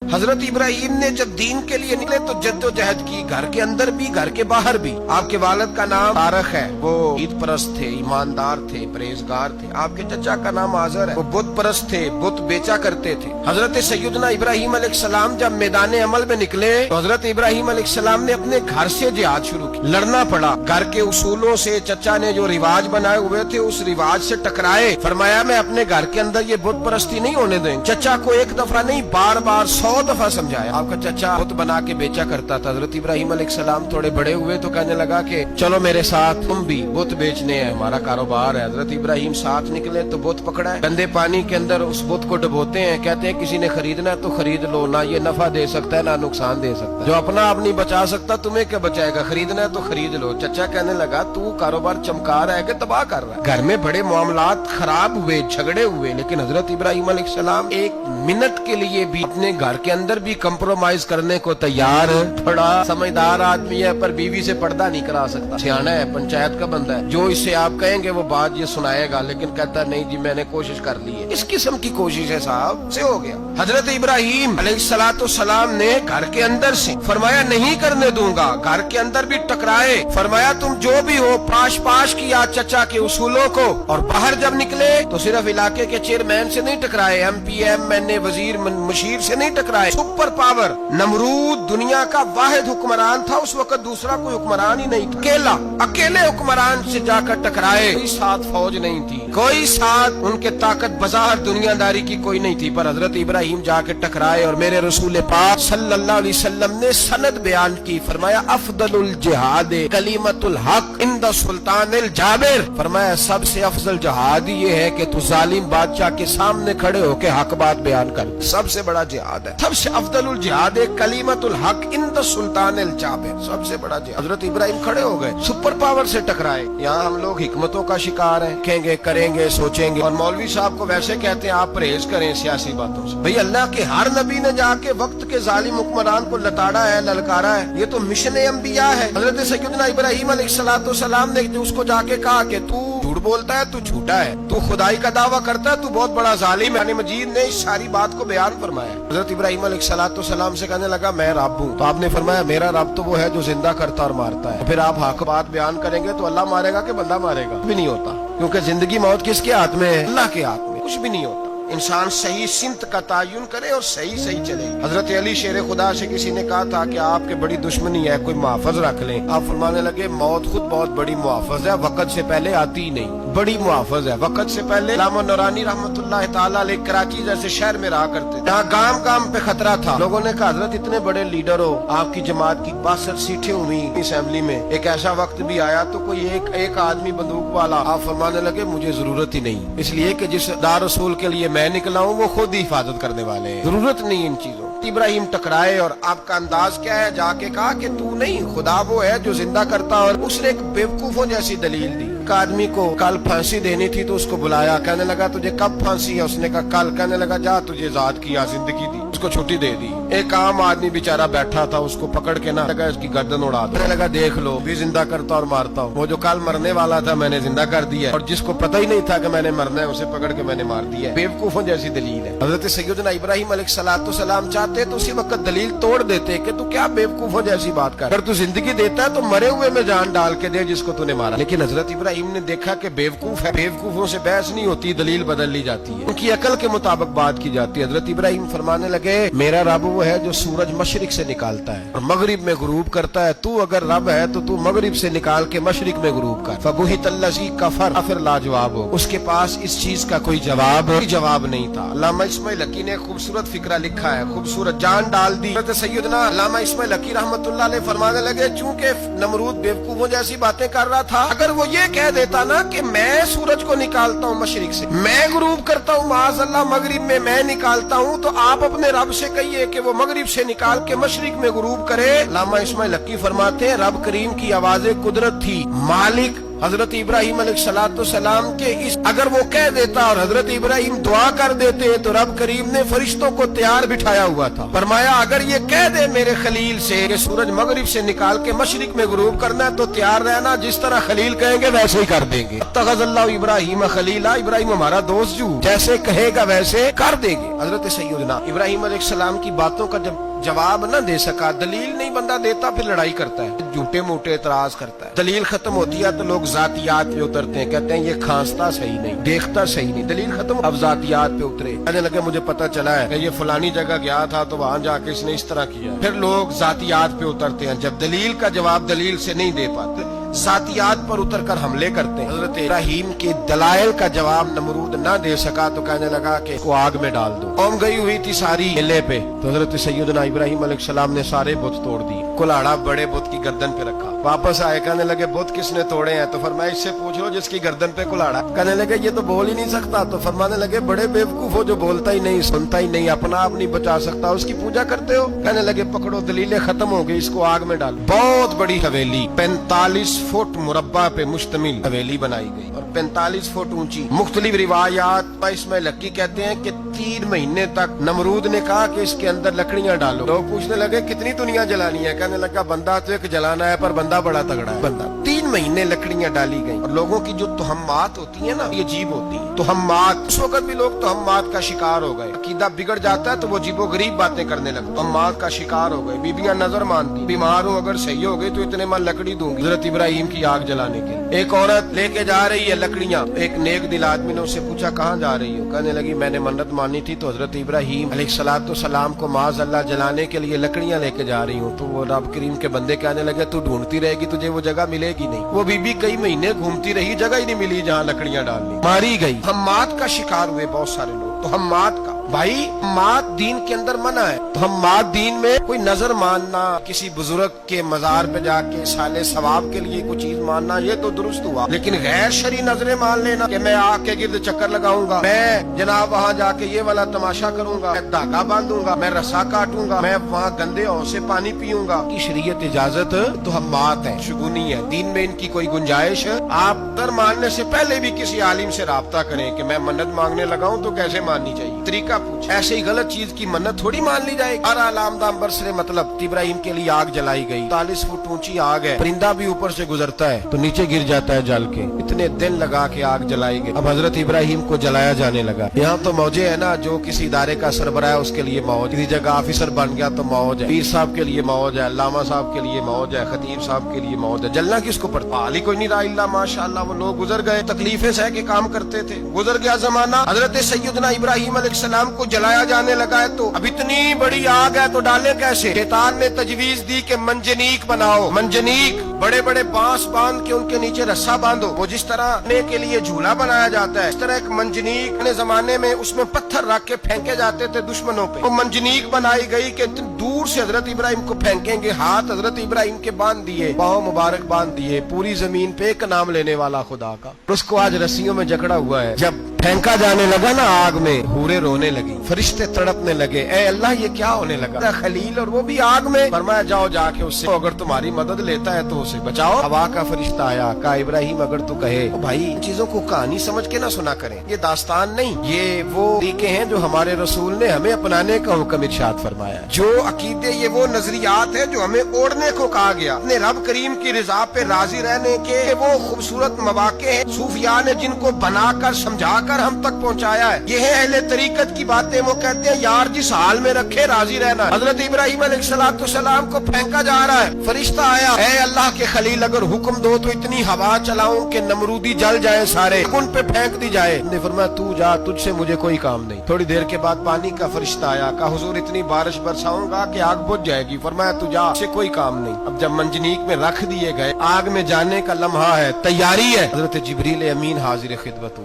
حضرت ابراہیم نے جب دین کے لیے نکلے تو جدوجہد کی، گھر کے اندر بھی گھر کے باہر بھی۔ آپ کے والد کا نام تارخ ہے، وہ عید پرست تھے، ایماندار تھے، پرہیزگار تھے۔ آپ کے چچا کا نام آزر ہے، وہ بت پرست تھے، بت بیچا کرتے تھے۔ حضرت سیدنا ابراہیم علیہ السلام جب میدان عمل میں نکلے تو حضرت ابراہیم علیہ السلام نے اپنے گھر سے جہاد شروع کی، لڑنا پڑا۔ گھر کے اصولوں سے چچا نے جو رواج بنائے ہوئے تھے اس رواج سے ٹکرائے۔ فرمایا میں اپنے گھر کے اندر یہ بت پرستی نہیں ہونے دیں۔ چچا کو ایک دفعہ نہیں بار بار 100 دفعہ سمجھایا۔ آپ کا چچا بت بنا کے بیچا کرتا تھا۔ حضرت ابراہیم علیہ السلام تھوڑے بڑے ہوئے تو کہنے لگا کہ چلو میرے ساتھ، تم بھی بت بیچنے ہیں، ہمارا کاروبار ہے۔ حضرت ابراہیم ساتھ نکلے تو بت پکڑا ہے، گندے پانی کے اندر اس بت کو ڈبوتے ہیں، کہتے ہیں کسی نے خریدنا ہے تو خرید لو، نہ یہ نفع دے سکتا ہے نہ نقصان دے سکتا ہے، جو اپنا آپ نہیں بچا سکتا تمہیں کیا بچائے گا، خریدنا ہے تو خرید لو۔ چچا کہنے لگا تو کاروبار چمکا رہا ہے کہ تباہ کر رہا ہے۔ گھر میں بڑے معاملات خراب ہوئے، جھگڑے ہوئے، لیکن حضرت ابراہیم علیہ السلام ایک منٹ کے لیے بھی اپنے گھر کے اندر بھی کمپرومائز کرنے کو تیار۔ بڑا سمجھدار آدمی ہے پر بیوی سے پردہ نہیں کرا سکتا، سیانا ہے، پنچایت کا بندہ ہے، جو اس سے آپ کہیں گے وہ بات یہ سنائے گا، لیکن کہتا نہیں جی میں نے کوشش کر لی ہے۔ اس قسم کی کوشش ہے صاحب سے ہو گیا۔ حضرت ابراہیم علیہ السلام نے گھر کے اندر سے فرمایا نہیں کرنے دوں گا، گھر کے اندر بھی ٹکرائے۔ فرمایا تم جو بھی ہو پاش کیا چچا کے اصولوں کو، اور باہر جب نکلے تو صرف علاقے کے چیئرمین سے نہیں ٹکرائے، ایم پی ایم این اے وزیر مشیر سے نہیں ٹکرائے، سپر پاور نمرود دنیا کا واحد حکمران تھا اس وقت، دوسرا کوئی حکمران ہی نہیں تھا، اکیلے حکمران سے جا کر ٹکرائے۔ کوئی ساتھ فوج نہیں تھی، کوئی ساتھ ان کے طاقت بظاہر دنیا داری کی کوئی نہیں تھی، پر حضرت ابراہیم جا کے ٹکرائے۔ اور میرے رسول پاک صلی اللہ علیہ وسلم نے سند بیان کی، فرمایا افضل الجہاد کلمۃ الحق عند سلطان الجابر۔ فرمایا سب سے افضل جہاد یہ ہے کہ تو ظالم بادشاہ کے سامنے کھڑے ہو کے حق بات بیان کر، سب سے بڑا جہاد ہے، سب سے افضل الجہاد کلمۃ الحق عند سلطان الجابر، سب سے بڑا جہاد۔ حضرت ابراہیم کھڑے ہو گئے، سپر پاور سے ٹکرائے۔ یہاں ہم لوگ حکمتوں کا شکار ہیں، کہیں گے کریں گے سوچیں گے، اور مولوی صاحب کو ویسے کہتے ہیں آپ پرہیز کریں سیاسی باتوں سے۔ بھئی اللہ کے ہر نبی نے جا کے وقت کے ظالم حکمران کو لتاڑا ہے، للکارا ہے، یہ تو مشن انبیاء ہے۔ حضرت سیدنا ابراہیم علیہ السلام نے اس کو جا کے کہا کہ تو جھوٹ بولتا ہے، تو جھوٹا ہے، تو خدائی کا دعویٰ کرتا ہے، تو بہت بڑا ظالم ہے۔ قرآن مجید نے اس ساری بات کو بیان فرمایا۔ حضرت ابراہیم علیہ السلام سے کہنے لگا میں رب ہوں، تو آپ نے فرمایا میرا رب تو وہ ہے جو زندہ کرتا اور مارتا ہے۔ پھر آپ حق بات بیان کریں گے تو اللہ مارے گا کہ بندہ مارے گا؟ بھی نہیں ہوتا، کیونکہ زندگی موت کس کے ہاتھ میں ہے؟ اللہ کے ہاتھ میں، کچھ بھی نہیں ہوتا۔ انسان صحیح سمت کا تعین کرے اور صحیح چلے۔ حضرت علی شیر خدا سے کسی نے کہا تھا کہ آپ کے بڑی دشمنی ہے، کوئی محافظ رکھ لیں۔ آپ فرمانے لگے موت خود بہت بڑی محافظ ہے، وقت سے پہلے آتی ہی نہیں، بڑی محافظ ہے وقت سے پہلے۔ علامہ نورانی رحمۃ اللہ تعالیٰ علیہ کراچی جیسے شہر میں رہا کرتے، جہاں گام گام پہ خطرہ تھا۔ لوگوں نے کہا حضرت اتنے بڑے لیڈر ہو، آپ کی جماعت کی 62 سیٹیں ہوئی اسمبلی میں، ایک ایسا وقت بھی آیا تو کوئی ایک آدمی بندوق والا۔ آپ فرمانے لگے مجھے ضرورت ہی نہیں، اس لیے کہ جس دار رسول کے لیے میں نکلا ہوں وہ خود ہی حفاظت کرنے والے ہیں، ضرورت نہیں ان چیزوں۔ ابراہیم ٹکرائے اور آپ کا انداز کیا ہے؟ جا کے کہا کہ تو نہیں، خدا وہ ہے جو زندہ کرتا۔ اور اس نے ایک بیوقوفوں جیسی دلیل دی۔ ایک آدمی کو کل پھانسی دینی تھی تو اس کو بلایا، کہنے لگا تجھے کب پھانسی ہے؟ اس نے کہا کل۔ کہنے لگا جا تجھے ذات کی زندگی دی، اس کو چھٹی دے دی۔ ایک عام آدمی بیچارہ بیٹھا تھا، اس کو پکڑ کے نہ لگا اس کی گردن اڑا دو۔ کہنے لگا دیکھ لو بھی زندہ کرتا اور مارتا ہوں، وہ جو کل مرنے والا تھا میں نے زندہ کر دیا، اور جس کو پتہ ہی نہیں تھا کہ میں نے مرنا ہے اسے پکڑ کے میں نے مار دیا۔ بیوقوفوں جیسی دلیل ہے۔ حضرت سیدنا ابراہیم علیہ السلام چاہتے تو اسی وقت دلیل توڑ دیتے کہ تو کیا بیوقوفوں جیسی بات کر، اگر تو زندگی دیتا ہے تو مرے ہوئے میں جان ڈال کے دے جس کو تو نے مارا۔ لیکن حضرت ابراہیم نے دیکھا کہ بیوقوف ہے، بیوقوفوں سے بحث نہیں ہوتی، دلیل بدل لی جاتی ہے، ان کی عقل کے مطابق بات کی جاتی ہے۔ حضرت ابراہیم فرمانے لگے میرا رب وہ ہے جو سورج مشرق سے نکالتا ہے اور مغرب میں غروب کرتا ہے، تو اگر رب ہے تو تو مغرب سے نکال کے مشرق میں غروب کر۔ فبہت الذی کفر، کافر لاجواب ہو، اس کے پاس اس چیز کا کوئی جواب نہیں تھا۔ علامہ اسماعیل حقی نے خوبصورت فقرہ لکھا ہے، خوبصورت جان ڈال دی۔ حضرت سیدنا علامہ اسماعیل حقی رحمۃ اللہ علیہ فرمانے لگے چونکہ نمرود بیوقوفوں جیسی باتیں کر رہا تھا، اگر وہ یہ کہہ دیتا نا کہ میں سورج کو نکالتا ہوں مشرق سے، میں غروب کرتا ہوں معاذ اللہ مغرب میں میں نکالتا ہوں، تو آپ اپنے رب سے کہیے کہ وہ مغرب سے نکال کے مشرق میں غروب کرے۔ علامہ اسماعیل حقی فرماتے ہیں رب کریم کی آواز قدرت تھی، مالک حضرت ابراہیم علیہ السلام کے اس اگر وہ کہہ دیتا اور حضرت ابراہیم دعا کر دیتے تو رب کریم نے فرشتوں کو تیار بٹھایا ہوا تھا. فرمایا اگر یہ کہہ دے میرے خلیل سے کہ سورج مغرب سے نکال کے مشرق میں غروب کرنا ہے تو تیار رہنا, جس طرح خلیل کہیں گے ویسے ہی کر دیں گے. اتخذ اللہ ابراہیم خلیلا, ابراہیم ہمارا دوست جو جیسے کہے گا ویسے کر دیں گے. حضرت سیدنا ابراہیم علیہ السلام کی باتوں کا جب جواب نہ دے سکا, دلیل نہیں بندہ دیتا, پھر لڑائی کرتا ہے, جھوٹے موٹے اعتراض کرتا ہے. دلیل ختم ہوتی ہے تو لوگ ذاتیات پہ اترتے ہیں, کہتے ہیں یہ کھانستا صحیح نہیں, دیکھتا صحیح نہیں. دلیل ختم, اب ذاتیات پہ اترے. کہنے لگے مجھے پتا چلا ہے کہ یہ فلانی جگہ گیا تھا تو وہاں جا کے اس نے اس طرح کیا. پھر لوگ ذاتیات پہ اترتے ہیں, جب دلیل کا جواب دلیل سے نہیں دے پاتے ذاتیات پر اتر کر حملے کرتے ہیں. حضرت ابراہیم کے دلائل کا جواب نمرود نہ دے سکا تو کہنے لگا کہ کو آگ میں ڈال دو. قوم گئی ہوئی تھی ساری قلعے پہ, تو حضرت سیدنا ابراہیم علیہ السلام نے سارے بت توڑ دیے. کلاڑا بڑے بت کی گردن پہ رکھا, واپس آئے, کہنے لگے بت کس نے توڑے ہیں؟ تو فرمایا اس سے پوچھ لو جس کی گردن پہ کلاڑا. کہنے لگے یہ تو بول ہی نہیں سکتا. تو فرمانے لگے بڑے بیوقوف ہو, جو بولتا ہی نہیں, سنتا ہی نہیں, اپنا آپ نہیں بچا سکتا, اس کی پوجا کرتے ہو. کہنے لگے پکڑو, دلیلیں ختم ہو گئی, اس کو آگ میں ڈالو. بہت بڑی حویلی 45 فٹ مربع پہ مشتمل حویلی بنائی گئی اور 45 فٹ اونچی. مختلف روایات اس میں لکی کہتے ہیں کہ 3 مہینے تک نمرود نے کہا کہ اس کے اندر لکڑیاں ڈالو. لوگ پوچھنے لگے کتنی دنیا جلانی ہے؟ کہنے لگا بندہ تو ایک جلانا ہے, پر بندہ بڑا تگڑا ہے. بندہ 3 مہینے لکڑیاں ڈالی گئی. اور لوگوں کی جو تہمات ہوتی ہیں نا, یہ عجیب ہوتی ہیں تہمات. اس وقت بھی لوگ تہمات کا شکار ہو گئے, عقیدہ بگڑ جاتا ہے تو وہ عجیب و غریب باتیں کرنے لگے, تہمات کا شکار ہو گئے. بیبیاں نظر مانتی, بیمار ہوں اگر صحیح ہو گئی تو اتنے من لکڑی دوں گی حضرت ابراہیم کی آگ جلانے کے. ایک عورت لے کے جا رہی ہے لکڑیاں. ایک نیک دل آدمی نے اس سے پوچھا کہاں جا رہی ہو؟ کہنے لگی میں نے منت مانی تھی تو حضرت ابراہیم علیہ السلام کو معاذ اللہ جلانے کے لیے لکڑیاں لے کے جا رہی ہوں. تو وہ رب کریم کے بندے کہنے لگے تو ڈھونڈتی رہے گی, تجھے وہ جگہ ملے گی نہیں. وہ بی بی کئی مہینے گھومتی رہی, جگہ ہی نہیں ملی جہاں لکڑیاں ڈالنی. ماری گئی. تہمات کا شکار ہوئے بہت سارے لوگ. تہمات کا بھائی تہمات دین کے اندر منع ہے. تہمات دین میں کوئی نظر ماننا, کسی بزرگ کے مزار پہ جا کے سالے ثواب کے لیے کوئی چیز ماننا, یہ تو درست ہوا. لیکن غیر شرعی نظریں مان لینا کہ میں آگ کے گرد چکر لگاؤں گا, میں جناب وہاں جا کے یہ والا تماشا کروں گا, میں دھاگا باندھوں گا, میں رسا کاٹوں گا, میں وہاں گندے ہوں سے پانی پیوں گا, کی شریعت اجازت تہمات ہے, شگونی ہے. دین میں ان کی کوئی گنجائش ہے. آپ در ماننے سے پہلے بھی کسی عالم سے رابطہ کریں کہ میں منت مانگنے لگاؤں تو کیسے ماننی چاہیے, طریقہ پوچھ. ایسے ہی غلط چیز کی منت تھوڑی مان لی جائے. ہر علامدام برسرے مطلب ابراہیم کے لیے آگ جلائی گئی. 40 فٹ اونچی آگ ہے, پرندہ بھی اوپر سے گزرتا ہے تو نیچے گر جاتا ہے جل کے. اتنے دن لگا کے آگ جلائی گئی. اب حضرت ابراہیم کو جلایا جانے لگا. یہاں تو موجے ہے نا, جو کسی ادارے کا سربراہ ہے اس کے لیے موج, کسی جگہ آفیسر بن گیا تو موج ہے, پیر صاحب کے لیے موج ہے, علامہ صاحب کے لیے موج ہے, خطیب صاحب کے لیے موج ہے. جلنا کس کو پڑتا؟ حال ہی کوئی نہیں رہا الا ماشاءاللہ. وہ لوگ گزر گئے, تکلیفیں سہ کے کام کرتے تھے, گزر گیا زمانہ. حضرت سیدنا ابراہیم علیہ السلام کو جلایا جانے لگا ہے تو اب اتنی بڑی آگ ہے تو ڈالے کیسے؟ شیطان نے تجویز دی کہ منجنیق بناؤ. منجنیق بڑے بڑے بانس باندھ کے ان کے نیچے رسا باندھو. وہ جس طرح رکھنے کے لیے جھولا بنایا جاتا ہے, اس طرح ایک منجنیق اپنے زمانے میں اس میں پتھر رکھ کے پھینکے جاتے تھے دشمنوں پہ. وہ منجنیق بنائی گئی کہ دور سے حضرت ابراہیم کو پھینکیں گے. ہاتھ حضرت ابراہیم کے باندھ دیے, پاؤں مبارک باندھ دیے. پوری زمین پہ ایک نام لینے والا خدا کا. اس کو آج رسیوں میں جکڑا ہوا ہے. جب پھینکا جانے لگا نا آگ میں, حوریں رونے لگی, فرشتے تڑپنے لگے, اے اللہ یہ کیا ہونے لگا؟ خلیل اور وہ بھی آگ میں. فرمایا جاؤ جا کے اس سے, اگر تمہاری مدد لیتا ہے تو اسے بچاؤ. ہوا کا فرشتہ آیا, کہا ابراہیم اگر تو کہے. بھائی ان چیزوں کو کہانی سمجھ کے نہ سنا کریں, یہ داستان نہیں, یہ وہ طریقے ہیں جو ہمارے رسول نے ہمیں اپنانے کا حکم ارشاد فرمایا. جو عقیدے, یہ وہ نظریات ہیں جو ہمیں اوڑھنے کو کہا گیا. اپنے رب کریم کی رضا پہ راضی رہنے کے وہ خوبصورت مواقع ہیں صوفیاء نے جن کو بنا کر سمجھا کر ہم تک پہنچایا ہے. یہ ہے اہل طریقت کی باتیں. وہ کہتے ہیں یار جس حال میں رکھے راضی رہنا. حضرت ابراہیم علیہ السلام کو پھینکا جا رہا ہے, فرشتہ آیا, اے اللہ کے خلیل اگر حکم دو تو اتنی ہوا چلاؤں کہ نمرودی جل جائیں سارے, ان پہ پھینک دی جائے. نے فرمایا تو جا, تجھ سے مجھے کوئی کام نہیں. تھوڑی دیر کے بعد پانی کا فرشتہ آیا, کہا حضور اتنی بارش برساؤں گا کہ آگ بجھ جائے گی. فرمایا تو جا, سے کوئی کام نہیں. اب جب منجنیق میں رکھ دیے گئے, آگ میں جانے کا لمحہ ہے, تیاری ہے. حضرت جبریل امین حاضر خدمت ہو,